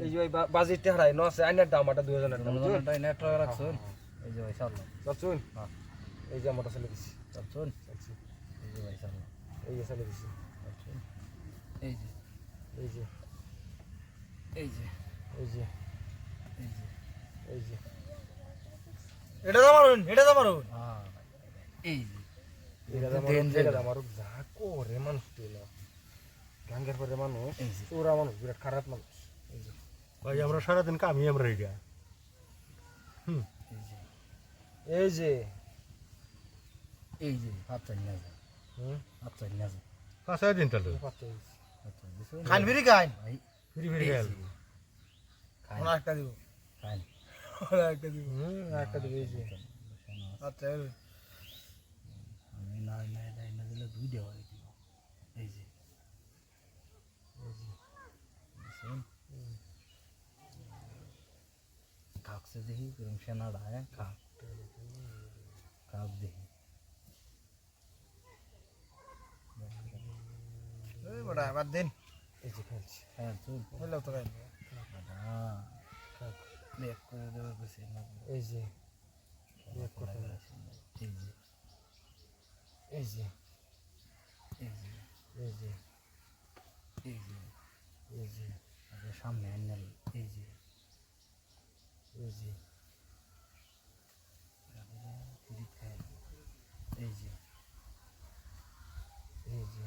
এই যে ভাই বাজেটটা হারাই ন আছে আইনার দাম আটা 2000 টাকা দুজনটাই নেট টাকা রাখছুন এই যে ভাই সারলাম চলছুন হ্যাঁ এই যে মোটর চালিয়ে দিছি চলছুন এই যে ভাই সারলাম এই যে চালিয়ে দিছি চলছুন এই যে এই যে এই যে এই যে এই যে এই যে এটা তো মারুন হ্যাঁ এই যে এটা আমার যা করে মানুষ তুই না গাঙ্গের পরে মানুষ চোরা মানুষ বিরাট খারাপ মানুষ এই যে ভাই আমরা সারাদিন কামি আমরা এটা এই যে এই যে হাত চাই না যায় হাত চাই না যায় কাঁচা দিন তাহলে খান ফিরি খান ভাই ফিরি ফিরি গেল খাই ওনা একটা দিব খাই ওনা একটা দিব একটা দিবে এই যে আচ্ছা আমি না না না দিলে দুই দেওয়া দিব এই যে কাকসে দেখি কিরম সেনা ডায় কাক কাক দেখি এই বড়া বাদ দিন এই যে খেলছি হ্যাঁ চল হলো তো খাই কাক বেক করে দেওয়ার কাছে না এই যে বেক করতে হবে। এই যে এই যে এই যে এই যে এই যে এই যে আগে সামনে আনল এই যে এই যে ফিরিত খায় এই যে এই যে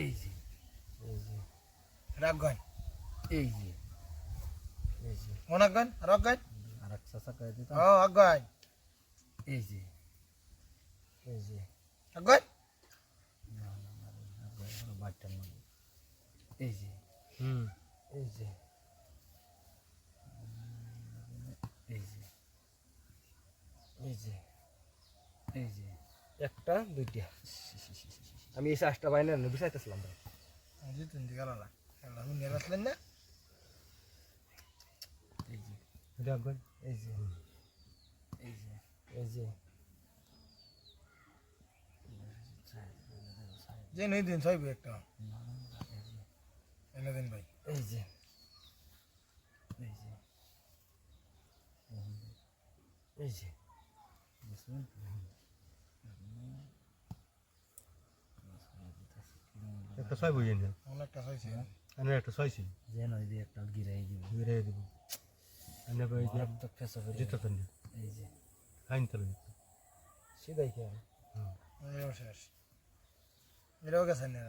এই যে এই যে রাগ গান এই যে এই যে ওনা গান রাগ গান আর এক চাচা করে দিতাম ও রাগ গান এই যে এই যে রাগ গান বাচ্চার নাম এই যে এই যে এই যে এই যে এই যে একটা দুইটা আমি এই চাষটা বাইনা বিচাইতেছিলাম ভাই আজি তিন দিকে লালা আল্লাহ নিয়ে আসলেন না এই যে রাখবেন এই যে এই যে এই যে যে নেই দিন ছয়ব একটা এনে দিন ভাই এই যে এই যে এই যে বুঝলেন একটা ছয় বুঝেন অনেকটা হয়েছে আমি একটা ছয়ছি যেন ওই দিয়ে একটা গিরাই দিব ঘুরে দিব আমি ওই যে তো ফেসা করে জিতো তো এই যে খাইন তাহলে সিধাই খেয়াল এটাও শেষ এটাও গেছে না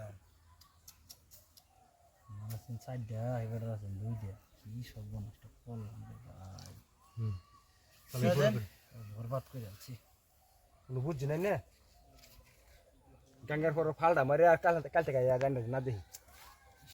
আছেন চারটা এবার আছেন দুইটা কি সব নষ্ট করলাম রে ভাই তাহলে বরবাদ করে যাচ্ছি কোনো বুঝছি না গাঙ্গার পর ফালটা মারে আর কাল থেকে গান্ডা না দেখি